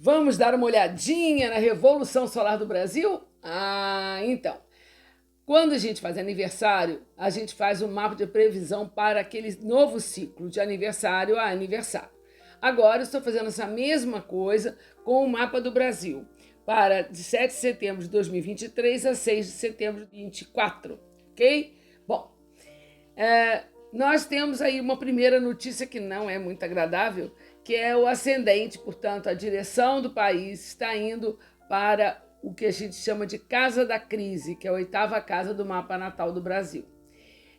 Vamos dar uma olhadinha na Revolução Solar do Brasil? Então. Quando a gente faz aniversário, a gente faz um mapa de previsão para aquele novo ciclo, de aniversário a aniversário. Agora, eu estou fazendo essa mesma coisa com o mapa do Brasil, para de 7 de setembro de 2023 a 6 de setembro de 2024, ok? Bom, nós temos aí uma primeira notícia que não é muito agradável, que é o ascendente, portanto, a direção do país está indo para o que a gente chama de Casa da Crise, que é a 8ª casa do mapa natal do Brasil.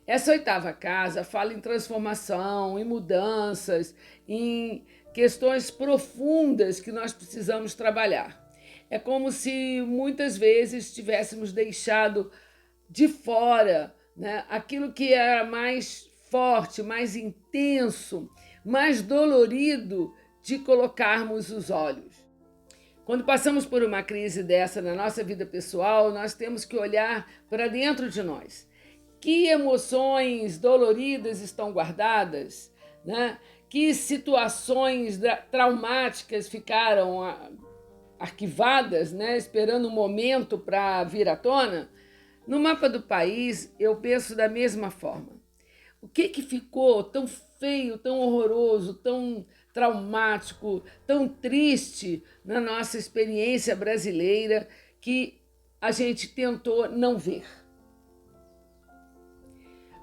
Essa 8ª casa fala em transformação, em mudanças, em questões profundas que nós precisamos trabalhar. É como se muitas vezes tivéssemos deixado de fora, né, aquilo que era mais forte, mais intenso, mais dolorido de colocarmos os olhos. Quando passamos por uma crise dessa na nossa vida pessoal, nós temos que olhar para dentro de nós. Que emoções doloridas estão guardadas, né? Que situações traumáticas ficaram arquivadas, né? Esperando um momento para vir à tona. No mapa do país, eu penso da mesma forma. O que ficou tão feio, tão horroroso, tão traumático, tão triste na nossa experiência brasileira que a gente tentou não ver?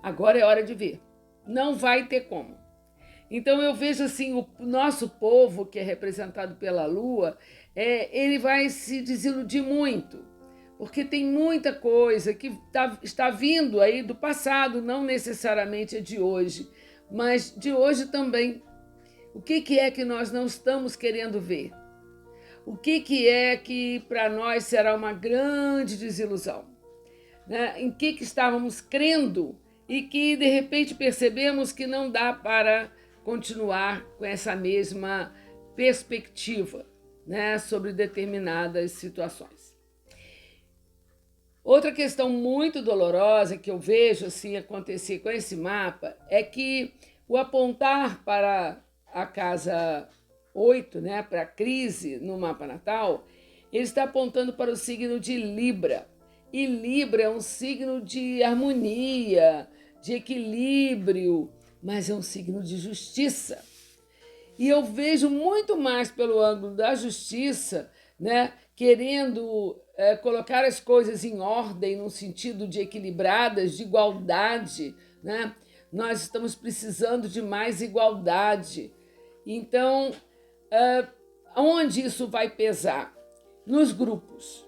Agora é hora de ver. Não vai ter como. Então eu vejo assim, o nosso povo, que é representado pela Lua, ele vai se desiludir muito, porque tem muita coisa que está vindo aí do passado, não necessariamente é de hoje, mas de hoje também. O que é que nós não estamos querendo ver? O que é que para nós será uma grande desilusão? Né? Em que estávamos crendo e que de repente percebemos que não dá para continuar com essa mesma perspectiva, né, sobre determinadas situações. Outra questão muito dolorosa que eu vejo assim acontecer com esse mapa é que o apontar para a casa 8, né, para a crise no mapa natal, ele está apontando para o signo de Libra. E Libra é um signo de harmonia, de equilíbrio, mas é um signo de justiça. E eu vejo muito mais pelo ângulo da justiça, né, querendo colocar as coisas em ordem, no sentido de equilibradas, de igualdade, né? Nós estamos precisando de mais igualdade. Então, onde isso vai pesar? Nos grupos,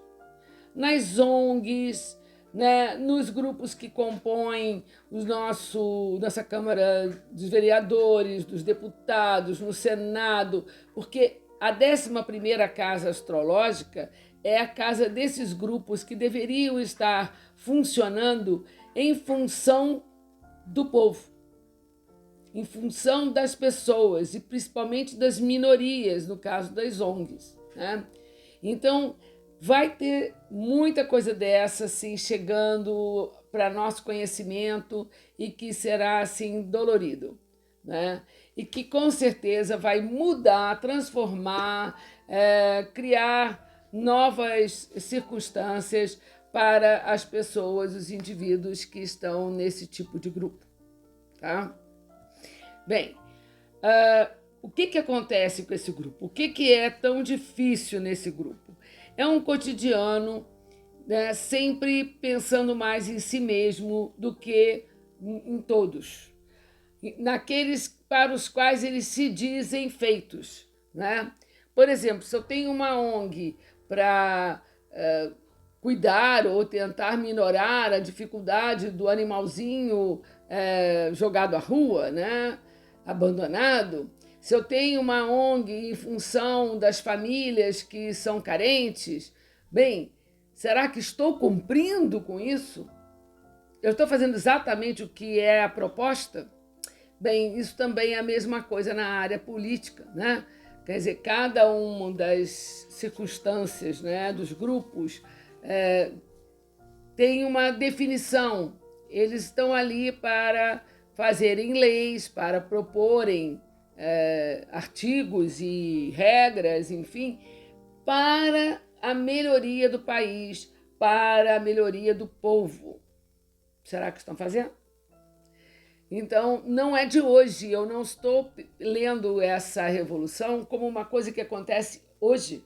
nas ONGs, né, nos grupos que compõem nossa Câmara dos Vereadores, dos deputados, no Senado, porque a 11ª casa astrológica é a casa desses grupos que deveriam estar funcionando em função do povo, em função das pessoas e principalmente das minorias, no caso das ONGs, né? Então, vai ter muita coisa dessa assim, chegando para nosso conhecimento e que será assim, dolorido, né? E que com certeza vai mudar, transformar, criar novas circunstâncias para as pessoas, os indivíduos que estão nesse tipo de grupo. Tá? Bem, o que acontece com esse grupo? O que é tão difícil nesse grupo? É um cotidiano, né, sempre pensando mais em si mesmo do que em todos. Naqueles para os quais eles se dizem feitos, né? Por exemplo, se eu tenho uma ONG para cuidar ou tentar minorar a dificuldade do animalzinho jogado à rua, né, abandonado, se eu tenho uma ONG em função das famílias que são carentes, bem, será que estou cumprindo com isso? Eu estou fazendo exatamente o que é a proposta? Bem, isso também é a mesma coisa na área política, né? Quer dizer, cada uma das circunstâncias, né, dos grupos tem uma definição. Eles estão ali para fazerem leis, para proporem artigos e regras, enfim, para a melhoria do país, para a melhoria do povo. Será que estão fazendo? Então, não é de hoje, eu não estou lendo essa revolução como uma coisa que acontece hoje,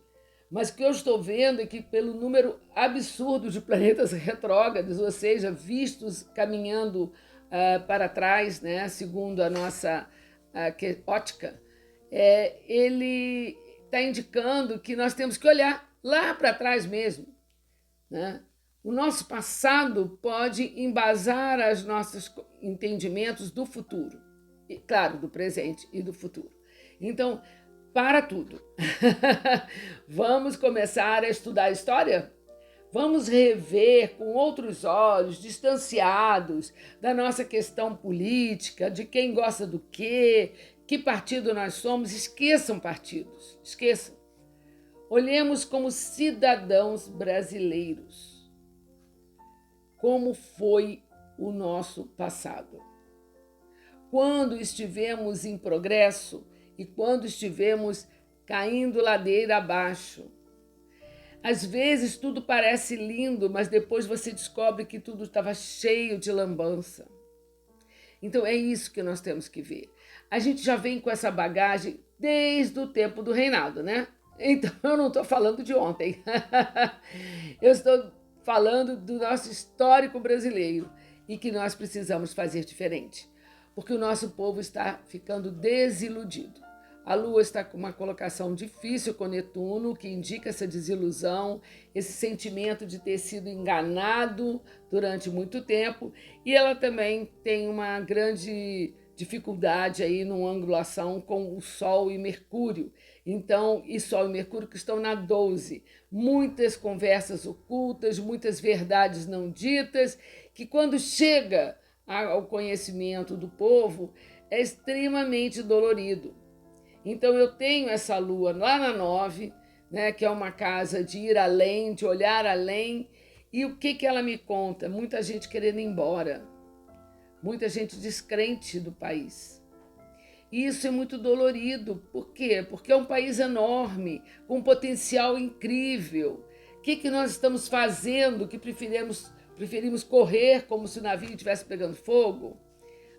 mas o que eu estou vendo é que pelo número absurdo de planetas retrógrados, ou seja, vistos caminhando para trás, né, segundo a nossa ótica, ele está indicando que nós temos que olhar lá para trás mesmo, né? O nosso passado pode embasar os nossos entendimentos do futuro, e, claro, do presente e do futuro. Então, para tudo. Vamos começar a estudar a história? Vamos rever com outros olhos, distanciados da nossa questão política, de quem gosta do quê, que partido nós somos. Esqueçam partidos, esqueçam. Olhemos como cidadãos brasileiros. Como foi o nosso passado? Quando estivemos em progresso e quando estivemos caindo ladeira abaixo. Às vezes tudo parece lindo, mas depois você descobre que tudo estava cheio de lambança. Então é isso que nós temos que ver. A gente já vem com essa bagagem desde o tempo do reinado, né? Então eu não estou falando de ontem. Eu estou falando do nosso histórico brasileiro e que nós precisamos fazer diferente, porque o nosso povo está ficando desiludido. A Lua está com uma colocação difícil com Netuno, que indica essa desilusão, esse sentimento de ter sido enganado durante muito tempo, e ela também tem uma grande dificuldade aí numa angulação com o Sol e Mercúrio. Então, e Sol e Mercúrio que estão na 12. Muitas conversas ocultas, muitas verdades não ditas, que quando chega ao conhecimento do povo, é extremamente dolorido. Então, eu tenho essa Lua lá na 9, né, que é uma casa de ir além, de olhar além. E o que ela me conta? Muita gente querendo ir embora. Muita gente descrente do país. E isso é muito dolorido. Por quê? Porque é um país enorme, com um potencial incrível. O que nós estamos fazendo que preferimos correr como se o navio estivesse pegando fogo?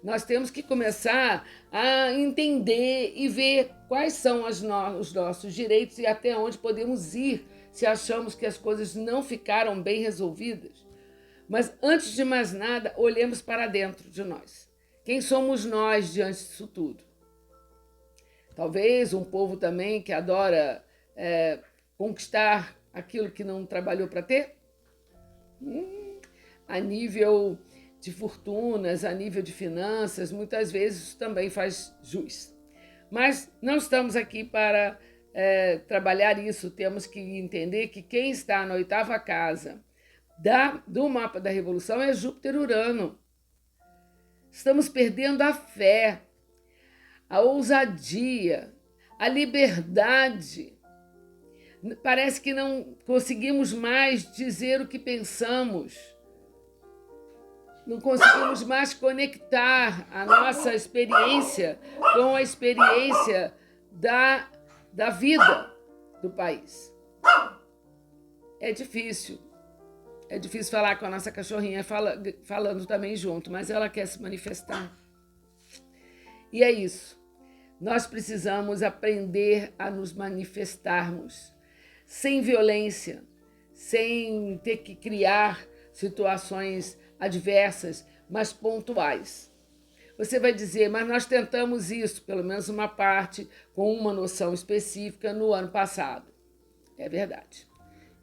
Nós temos que começar a entender e ver quais são os nossos direitos e até onde podemos ir se achamos que as coisas não ficaram bem resolvidas. Mas, antes de mais nada, olhemos para dentro de nós. Quem somos nós diante disso tudo? Talvez um povo também que adora conquistar aquilo que não trabalhou para ter? A nível de fortunas, a nível de finanças, muitas vezes isso também faz jus. Mas não estamos aqui para trabalhar isso, temos que entender que quem está na 8ª casa do mapa da Revolução é Júpiter-Urano. Estamos perdendo a fé, a ousadia, a liberdade. Parece que não conseguimos mais dizer o que pensamos. Não conseguimos mais conectar a nossa experiência com a experiência da vida do país. É difícil. É difícil falar com a nossa cachorrinha falando também junto, mas ela quer se manifestar. E é isso. Nós precisamos aprender a nos manifestarmos sem violência, sem ter que criar situações adversas, mas pontuais. Você vai dizer, mas nós tentamos isso, pelo menos uma parte, com uma noção específica no ano passado. É verdade.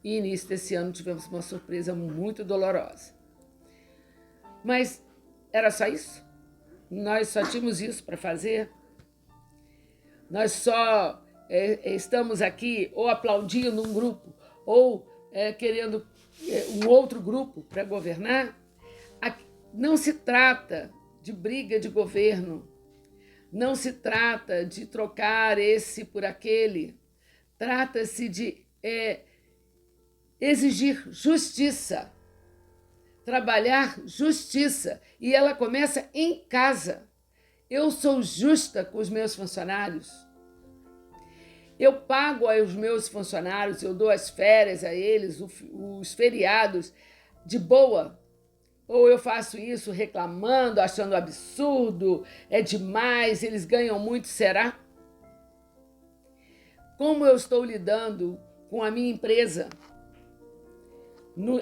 E início desse ano tivemos uma surpresa muito dolorosa. Mas era só isso? Nós só tínhamos isso para fazer? Nós só estamos aqui ou aplaudindo um grupo ou querendo um outro grupo para governar? Não se trata de briga de governo, não se trata de trocar esse por aquele, trata-se de exigir justiça, trabalhar justiça, e ela começa em casa. Eu sou justa com os meus funcionários, Eu pago aos meus funcionários, eu dou as férias a eles, os feriados de boa. Ou eu faço isso reclamando, achando absurdo, é demais, eles ganham muito, será? Como eu estou lidando com a minha empresa?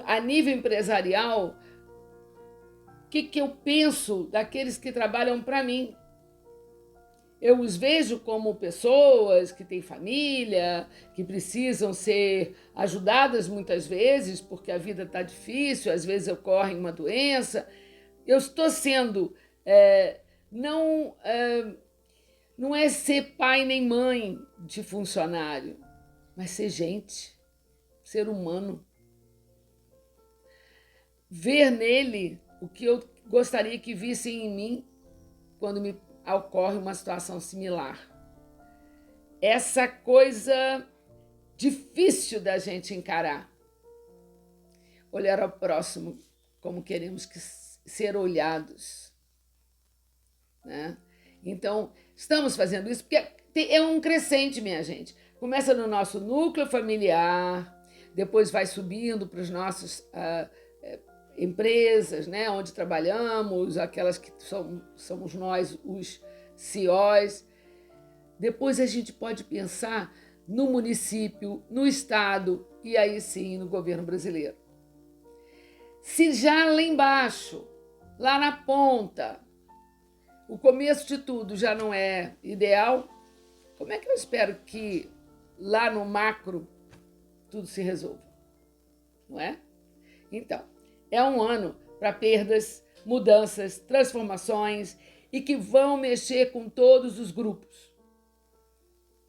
A nível empresarial, o que eu penso daqueles que trabalham para mim? Eu os vejo como pessoas que têm família, que precisam ser ajudadas muitas vezes, porque a vida está difícil, às vezes ocorre uma doença. Eu estou sendo... não, não é ser pai nem mãe de funcionário, mas ser gente, ser humano. Ver nele o que eu gostaria que vissem em mim quando me ocorre uma situação similar. Essa coisa difícil da gente encarar. Olhar ao próximo como queremos ser olhados. Né? Então, estamos fazendo isso porque é um crescente, minha gente. Começa no nosso núcleo familiar, depois vai subindo para os nossos empresas, né, onde trabalhamos, aquelas que somos nós, os CEOs. Depois a gente pode pensar no município, no estado e aí sim no governo brasileiro. Se já lá embaixo, lá na ponta, o começo de tudo já não é ideal, como é que eu espero que lá no macro tudo se resolva? Não é? Então, é um ano para perdas, mudanças, transformações e que vão mexer com todos os grupos.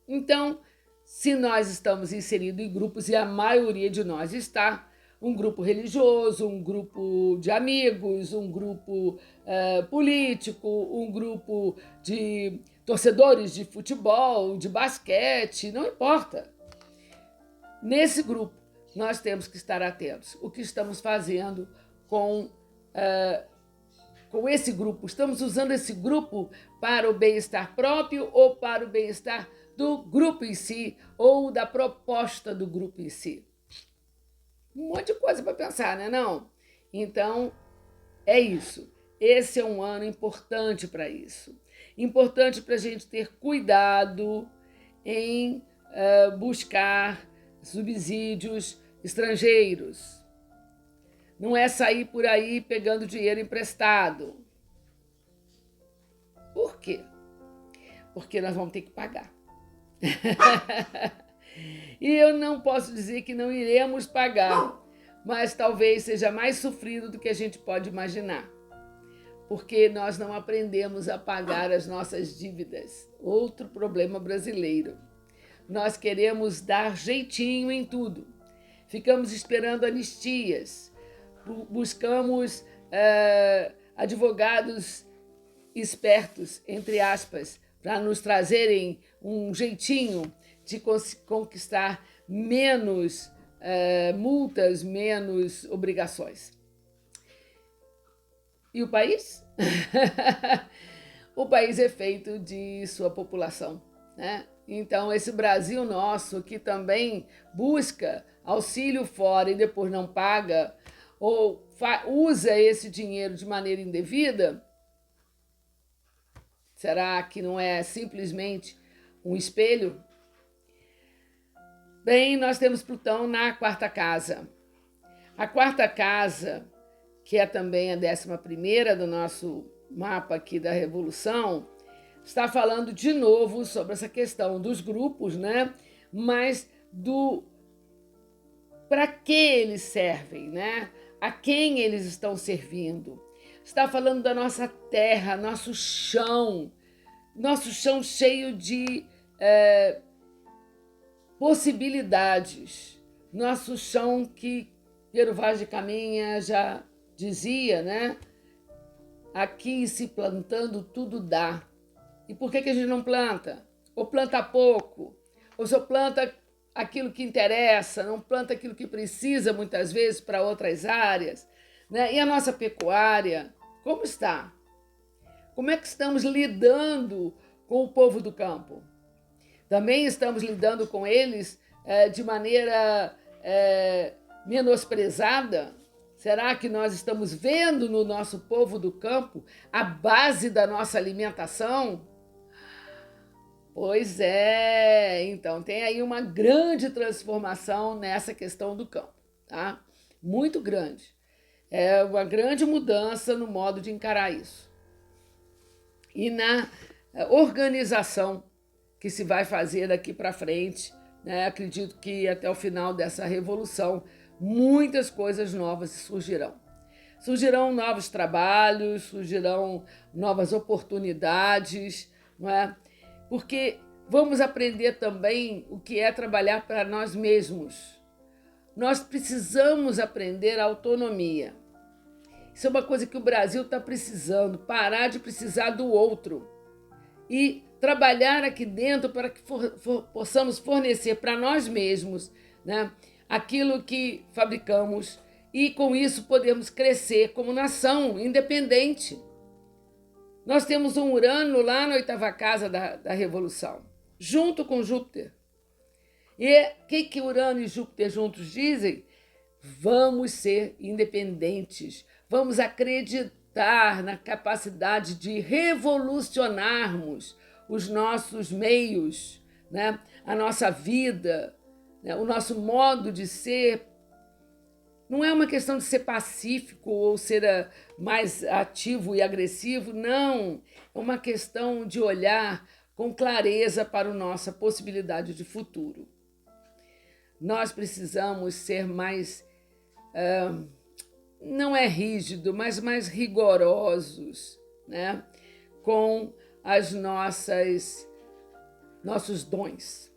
Então, se nós estamos inseridos em grupos, e a maioria de nós está, um grupo religioso, um grupo de amigos, um grupo político, um grupo de torcedores de futebol, de basquete, não importa. Nesse grupo, nós temos que estar atentos. O que estamos fazendo com esse grupo? Estamos usando esse grupo para o bem-estar próprio ou para o bem-estar do grupo em si ou da proposta do grupo em si? Um monte de coisa para pensar, né, não? Então, é isso. Esse é um ano importante para isso. Importante para a gente ter cuidado em buscar subsídios estrangeiros. Não é sair por aí pegando dinheiro emprestado. Por quê? Porque nós vamos ter que pagar. E eu não posso dizer que não iremos pagar, mas talvez seja mais sofrido do que a gente pode imaginar. Porque nós não aprendemos a pagar as nossas dívidas. Outro problema brasileiro. Nós queremos dar jeitinho em tudo. Ficamos esperando anistias. Buscamos advogados espertos, entre aspas, para nos trazerem um jeitinho de conquistar menos multas, menos obrigações. E o país? O país é feito de sua população, né? Então, esse Brasil nosso, que também busca auxílio fora e depois não paga, ou usa esse dinheiro de maneira indevida, será que não é simplesmente um espelho? Bem, nós temos Plutão na quarta casa. A quarta casa, que é também a 11ª do nosso mapa aqui da Revolução, está falando de novo sobre essa questão dos grupos, né? Mas para que eles servem, né? A quem eles estão servindo. Está falando da nossa terra, nosso chão cheio de possibilidades. Nosso chão que Piero Vaz de Caminha já dizia, né? Aqui se plantando tudo dá. E por que a gente não planta? Ou planta pouco, ou só planta aquilo que interessa, não planta aquilo que precisa muitas vezes para outras áreas, né? E a nossa pecuária, como está? Como é que estamos lidando com o povo do campo? Também estamos lidando com eles de maneira menosprezada? Será que nós estamos vendo no nosso povo do campo a base da nossa alimentação? Pois é, então tem aí uma grande transformação nessa questão do campo, tá? Muito grande. É uma grande mudança no modo de encarar isso. E na organização que se vai fazer daqui para frente, né? Acredito que até o final dessa revolução, muitas coisas novas surgirão. Surgirão novos trabalhos, surgirão novas oportunidades, não é? Porque vamos aprender também o que é trabalhar para nós mesmos. Nós precisamos aprender a autonomia. Isso é uma coisa que o Brasil está precisando, parar de precisar do outro e trabalhar aqui dentro para que possamos fornecer para nós mesmos, né, aquilo que fabricamos e com isso podemos crescer como nação independente. Nós temos um Urano lá na 8ª casa da Revolução, junto com Júpiter. E o que Urano e Júpiter juntos dizem? Vamos ser independentes, vamos acreditar na capacidade de revolucionarmos os nossos meios, né? A nossa vida, né? O nosso modo de ser. Não é uma questão de ser pacífico ou ser mais ativo e agressivo, não. É uma questão de olhar com clareza para a nossa possibilidade de futuro. Nós precisamos ser mais, não é rígido, mas mais rigorosos, né? Com as nossos dons.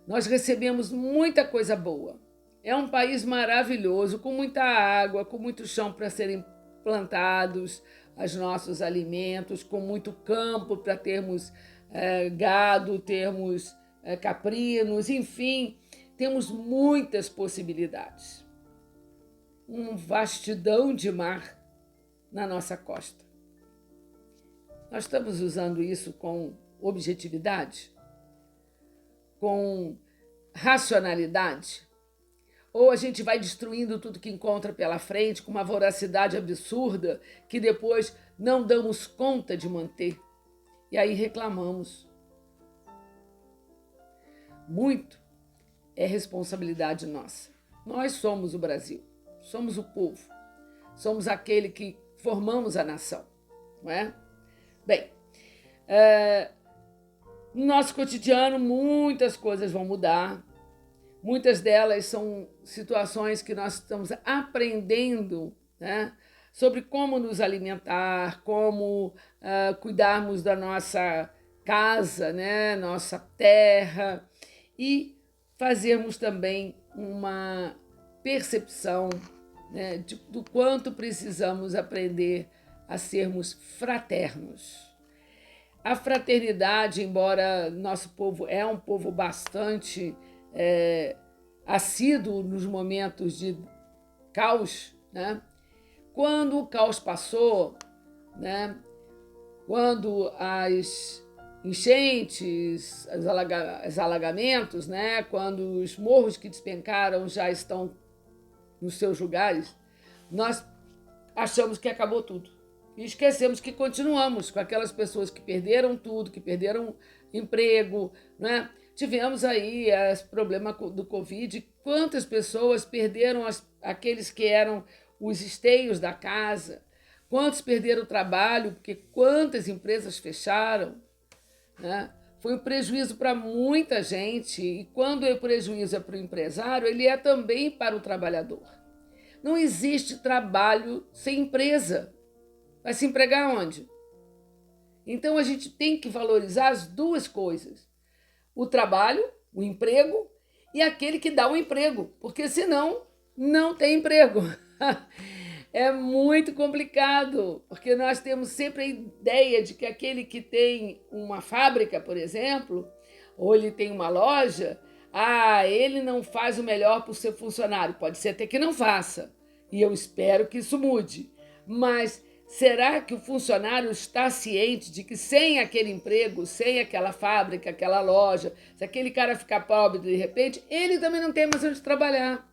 Nós recebemos muita coisa boa. É um país maravilhoso, com muita água, com muito chão para serem plantados os nossos alimentos, com muito campo para termos gado, termos caprinos, enfim, temos muitas possibilidades. Um vastidão de mar na nossa costa. Nós estamos usando isso com objetividade? Com racionalidade? Ou a gente vai destruindo tudo que encontra pela frente com uma voracidade absurda que depois não damos conta de manter. E aí reclamamos. Muito é responsabilidade nossa. Nós somos o Brasil, somos o povo, somos aquele que formamos a nação, não é? Bem, no nosso cotidiano muitas coisas vão mudar. Muitas delas são situações que nós estamos aprendendo, né, sobre como nos alimentar, como cuidarmos da nossa casa, né, nossa terra, e fazermos também uma percepção, né, do quanto precisamos aprender a sermos fraternos. A fraternidade, embora nosso povo é um povo bastante assíduo nos momentos de caos, né? Quando o caos passou, né? Quando as enchentes, os alagamentos, né? Quando os morros que despencaram já estão nos seus lugares, nós achamos que acabou tudo. E esquecemos que continuamos com aquelas pessoas que perderam tudo, que perderam emprego, né? Tivemos aí esse problema do Covid. Quantas pessoas perderam aqueles que eram os esteios da casa? Quantos perderam o trabalho? Porque quantas empresas fecharam, né? Foi um prejuízo para muita gente. E quando o prejuízo é para o empresário, ele é também para o trabalhador. Não existe trabalho sem empresa. Vai se empregar onde? Então a gente tem que valorizar as duas coisas. O trabalho, o emprego e aquele que dá o emprego, porque senão não tem emprego. É muito complicado, porque nós temos sempre a ideia de que aquele que tem uma fábrica, por exemplo, ou ele tem uma loja, ele não faz o melhor para o seu funcionário. Pode ser até que não faça, e eu espero que isso mude. Mas Será que o funcionário está ciente de que sem aquele emprego, sem aquela fábrica, aquela loja, se aquele cara ficar pobre de repente, ele também não tem mais onde trabalhar?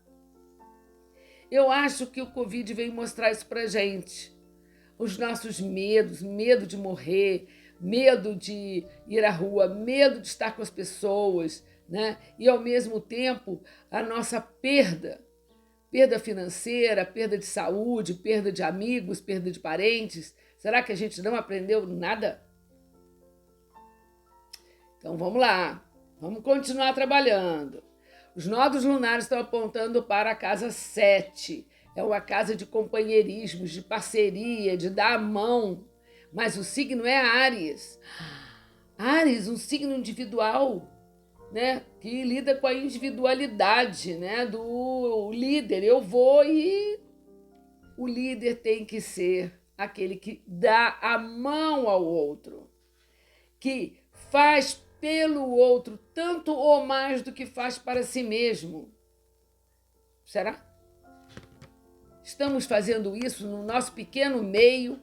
Eu acho que o Covid veio mostrar isso pra gente. Os nossos medos, medo de morrer, medo de ir à rua, medo de estar com as pessoas, né? E ao mesmo tempo a nossa perda financeira, perda de saúde, perda de amigos, perda de parentes. Será que a gente não aprendeu nada? Então vamos lá, vamos continuar trabalhando. Os nodos lunares estão apontando para a casa 7. É uma casa de companheirismos, de parceria, de dar a mão. Mas o signo é Áries. Áries, um signo individual, né? Que lida com a individualidade, né? Do líder. Eu vou e o líder tem que ser aquele que dá a mão ao outro, que faz pelo outro tanto ou mais do que faz para si mesmo. Será? Estamos fazendo isso no nosso pequeno meio,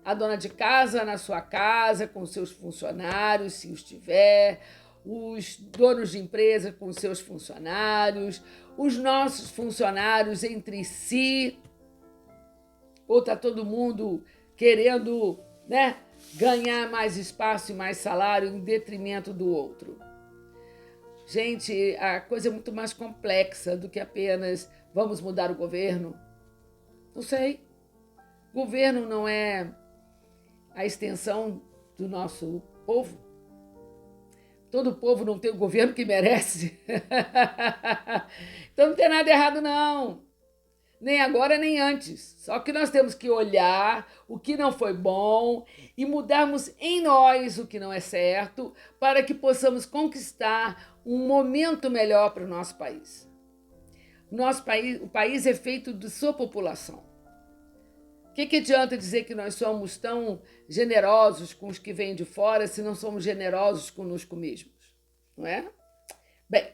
a dona de casa na sua casa, com seus funcionários, se os tiver, os donos de empresa com seus funcionários, os nossos funcionários entre si, ou está todo mundo querendo, né, ganhar mais espaço e mais salário em detrimento do outro? Gente, a coisa é muito mais complexa do que apenas vamos mudar o governo. Não sei. Governo não é a extensão do nosso povo? Todo povo não tem o governo que merece. Então não tem nada errado, não. Nem agora, nem antes. Só que nós temos que olhar o que não foi bom e mudarmos em nós o que não é certo para que possamos conquistar um momento melhor para o nosso país. O país é feito de sua população. O que adianta dizer que nós somos tão generosos com os que vêm de fora se não somos generosos conosco mesmos? Não é? Bem,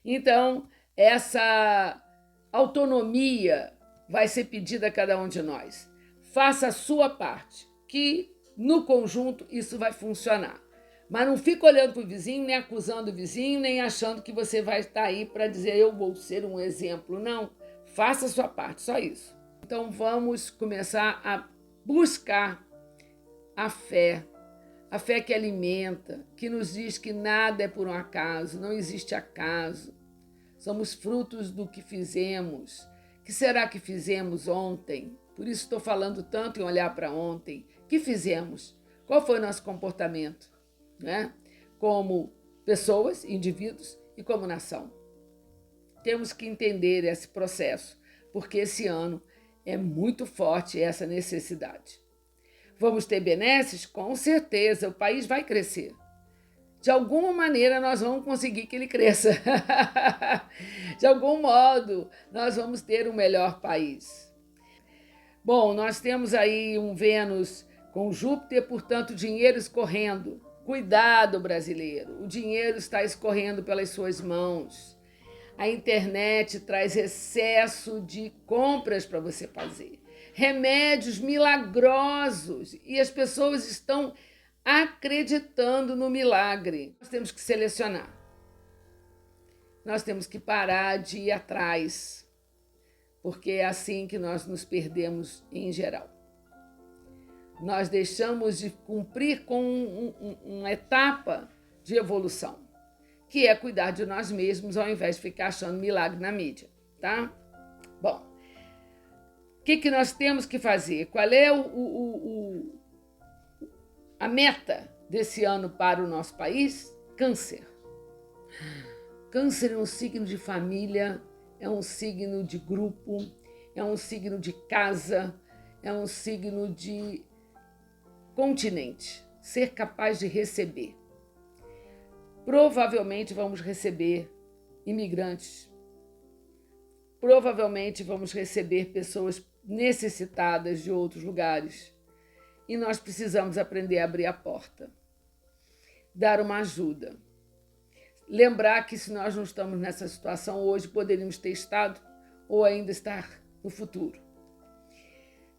então essa autonomia vai ser pedida a cada um de nós. Faça a sua parte, que no conjunto isso vai funcionar. Mas não fica olhando para o vizinho, nem acusando o vizinho, nem achando que você vai estar aí para dizer eu vou ser um exemplo. Não, faça a sua parte, só isso. Então vamos começar a buscar a fé que alimenta, que nos diz que nada é por um acaso, não existe acaso. Somos frutos do que fizemos. O que será que fizemos ontem? Por isso estou falando tanto em olhar para ontem. O que fizemos? Qual foi o nosso comportamento? Né? Como pessoas, indivíduos e como nação. Temos que entender esse processo, porque esse ano é muito forte essa necessidade. Vamos ter benesses? Com certeza, o país vai crescer. De alguma maneira nós vamos conseguir que ele cresça. De algum modo nós vamos ter um melhor país. Bom, nós temos aí um Vênus com Júpiter, portanto, dinheiro escorrendo. Cuidado, brasileiro, o dinheiro está escorrendo pelas suas mãos. A internet traz excesso de compras para você fazer. Remédios milagrosos e as pessoas estão acreditando no milagre. Nós temos que selecionar. Nós temos que parar de ir atrás, porque é assim que nós nos perdemos em geral. Nós deixamos de cumprir com uma etapa de evolução, que é cuidar de nós mesmos ao invés de ficar achando milagre na mídia, tá? Bom, o que nós temos que fazer? Qual é a meta desse ano para o nosso país? Câncer. Câncer é um signo de família, é um signo de grupo, é um signo de casa, é um signo de continente, ser capaz de receber. Provavelmente vamos receber imigrantes, provavelmente vamos receber pessoas necessitadas de outros lugares. E nós precisamos aprender a abrir a porta, dar uma ajuda. Lembrar que se nós não estamos nessa situação hoje, poderíamos ter estado ou ainda estar no futuro.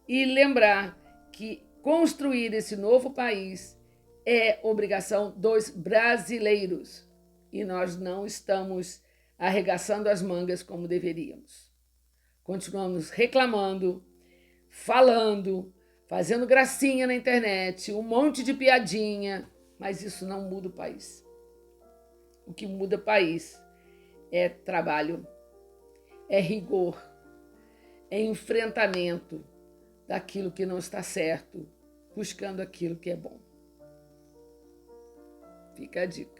E lembrar que construir esse novo país é obrigação dos brasileiros e nós não estamos arregaçando as mangas como deveríamos. Continuamos reclamando, falando, fazendo gracinha na internet, um monte de piadinha, mas isso não muda o país. O que muda o país é trabalho, é rigor, é enfrentamento daquilo que não está certo, buscando aquilo que é bom. Fica a dica.